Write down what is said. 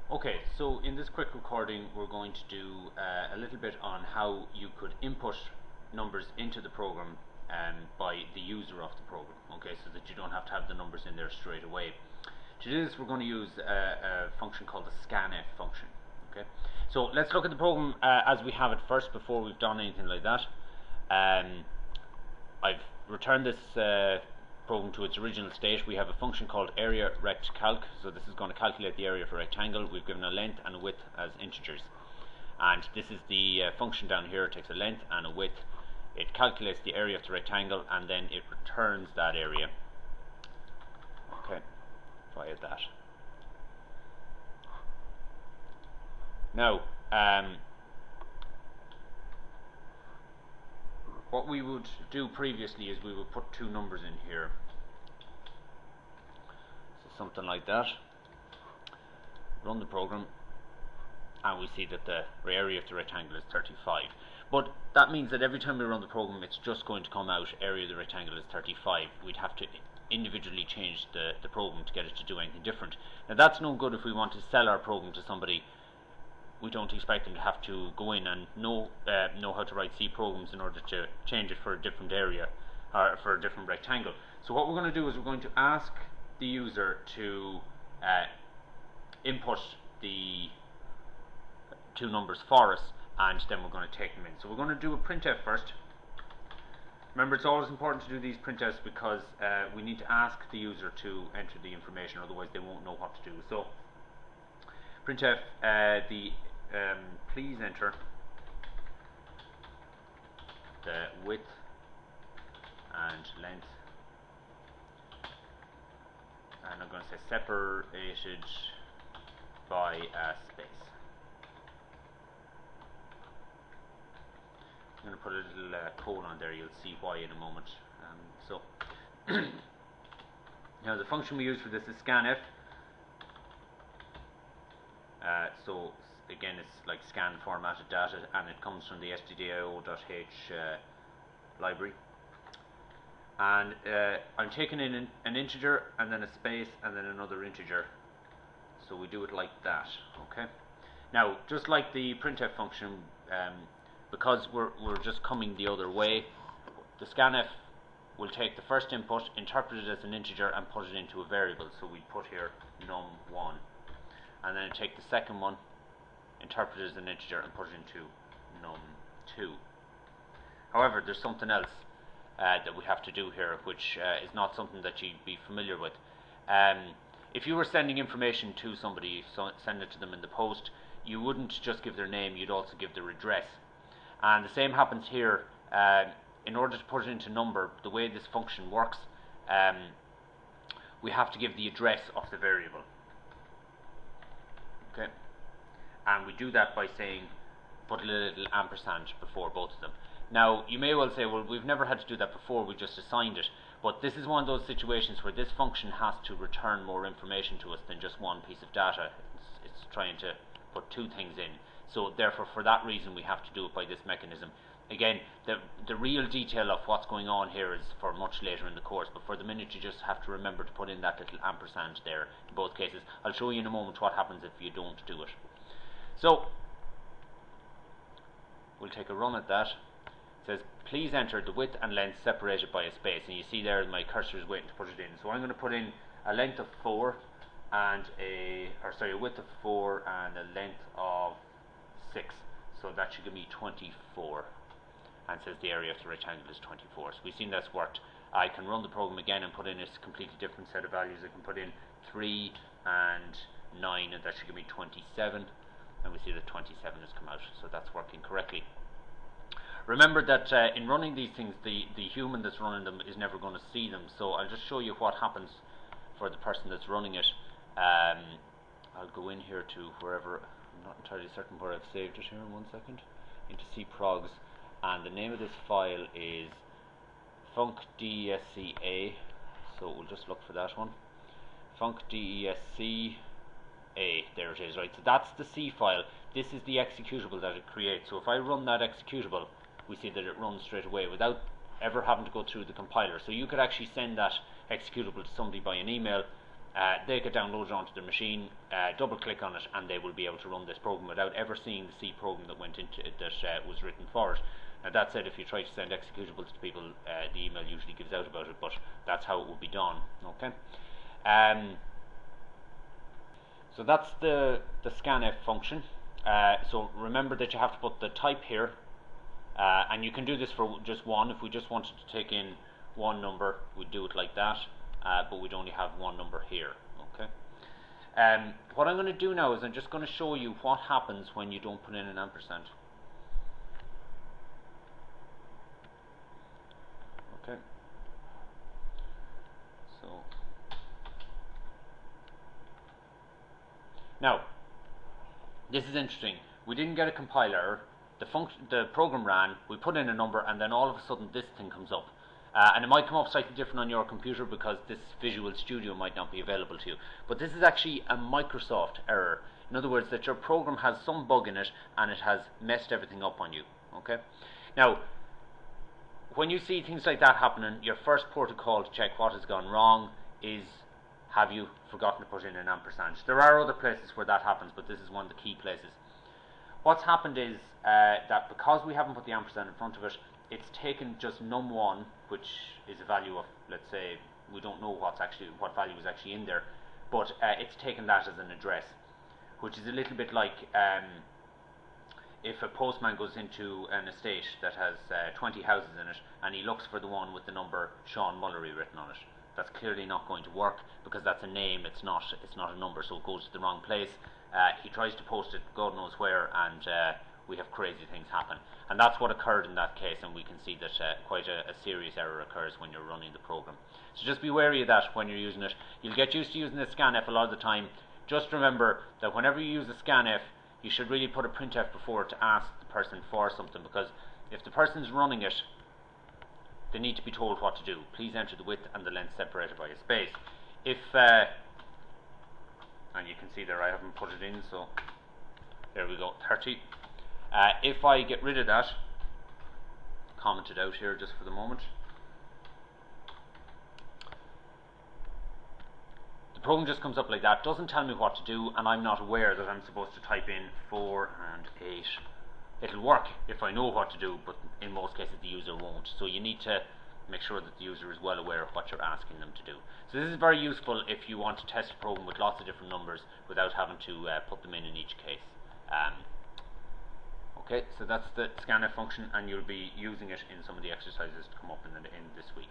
Okay, so in this quick recording we're going to do a little bit on how you could input numbers into the program by the user of the program, okay, so that you don't have to have the numbers in there straight away. To do this we're going to use a function called the Scanf function. Okay, so let's look at the program as we have it first before we've done anything like that. I've returned this program to its original state. We have a function called area rect calc, so this is going to calculate the area of a rectangle. We've given a length and a width as integers, and this is the function down here. It takes a length and a width, it calculates the area of the rectangle, and then it returns that area, okay, via that. Now what we would do previously is we would put two numbers in here, so something like that. Run the program and we see that the area of the rectangle is 35, but that means that every time we run the program it's just going to come out area of the rectangle is 35. We'd have to individually change the program to get it to do anything different. Now that's no good if we want to sell our program to somebody. We don't expect them to have to go in and know how to write C programs in order to change it for a different area or for a different rectangle. So what we're going to do is we're going to ask the user to input the two numbers for us, and then we're going to take them in. So we're going to do a printf first. Remember, it's always important to do these printfs because we need to ask the user to enter the information, otherwise they won't know what to do. So printf please enter the width and length, and I'm going to say separated by a space. I'm going to put a little colon there, you'll see why in a moment. Now the function we use for this is scanf. So again, it's like scan formatted data, and it comes from the stdio.h library. And I'm taking in an integer and then a space and then another integer. So we do it like that. Okay. Now, just like the printf function, because we're just coming the other way, the scanf will take the first input, interpret it as an integer, and put it into a variable. So we put here num1. And then take the second one, interpret it as an integer, and put it into num2. However, there's something else that we have to do here, which is not something that you'd be familiar with. If you were sending information to somebody, send it to them in the post, you wouldn't just give their name, you'd also give their address. And the same happens here. In order to put it into number, the way this function works, we have to give the address of the variable. Okay, and we do that by saying put a little ampersand before both of them. Now you may well say, well, we've never had to do that before, we just assigned it. But this is one of those situations where this function has to return more information to us than just one piece of data. It's trying to put two things in, so therefore for that reason we have to do it by this mechanism. Again, the real detail of what's going on here is for much later in the course, but for the minute you just have to remember to put in that little ampersand there in both cases. I'll show you in a moment what happens if you don't do it. So we'll take a run at that. It says please enter the width and length separated by a space, and you see there my cursor is waiting to put it in. So I'm going to put in a length of 4 and a width of 4 and a length of 6, so that should give me 24. And says the area of the rectangle is 24. So we've seen that's worked. I can run the program again and put in a completely different set of values. I can put in 3 and 9, and that should give me 27. And we see that 27 has come out, so that's working correctly. Remember that in running these things, the human that's running them is never going to see them. So I'll just show you what happens for the person that's running it. I'll go in here to wherever, I'm not entirely certain where I've saved it here in 1 second, into cprogs. And the name of this file is funcdesca, so we'll just look for that one. Funcdesca, there it is, right? So that's the C file. This is the executable that it creates. So if I run that executable, we see that it runs straight away without ever having to go through the compiler. So you could actually send that executable to somebody by an email, they get downloaded onto the machine, double click on it, and they will be able to run this program without ever seeing the C program that went into it, that was written for it. Now that said, if you try to send executables to people, the email usually gives out about it, but that's how it will be done. Okay. So that's the scanf function. So remember that you have to put the type here, and you can do this for just one. If we just wanted to take in one number, we'd do it like that, but we'd only have one number here. Okay. What I'm going to do now is I'm just going to show you what happens when you don't put in an ampersand. Okay. So now, this is interesting. We didn't get a compiler error. The program ran, we put in a number, and then all of a sudden this thing comes up. And it might come up slightly different on your computer because this Visual Studio might not be available to you. But this is actually a Microsoft error. In other words, that your program has some bug in it and it has messed everything up on you. Okay. Now, when you see things like that happening, your first protocol to check what has gone wrong is, have you forgotten to put in an ampersand? There are other places where that happens, but this is one of the key places. What's happened is that because we haven't put the ampersand in front of it, it's taken just num1, which is a value of, let's say, we don't know what value is actually in there, but it's taken that as an address, which is a little bit like if a postman goes into an estate that has 20 houses in it, and he looks for the one with the number Sean Mullery written on it. That's clearly not going to work because that's a name, it's not a number, so it goes to the wrong place. He tries to post it God knows where, and we have crazy things happen. And that's what occurred in that case, and we can see that quite a serious error occurs when you're running the program. So just be wary of that when you're using it. You'll get used to using the scanf a lot of the time. Just remember that whenever you use a scanf, you should really put a printf before it to ask the person for something, because if the person's running it, they need to be told what to do. Please enter the width and the length separated by a space. If and you can see there I haven't put it in, so there we go, 30. If I get rid of that, comment it out here just for the moment, the program just comes up like that, doesn't tell me what to do, and I'm not aware that I'm supposed to type in 4 and 8. It'll work if I know what to do, but in most cases the user won't. So you need to make sure that the user is well aware of what you're asking them to do. So this is very useful if you want to test a program with lots of different numbers without having to put them in each case. Okay, so that's the scanf function, and you'll be using it in some of the exercises to come up in this week.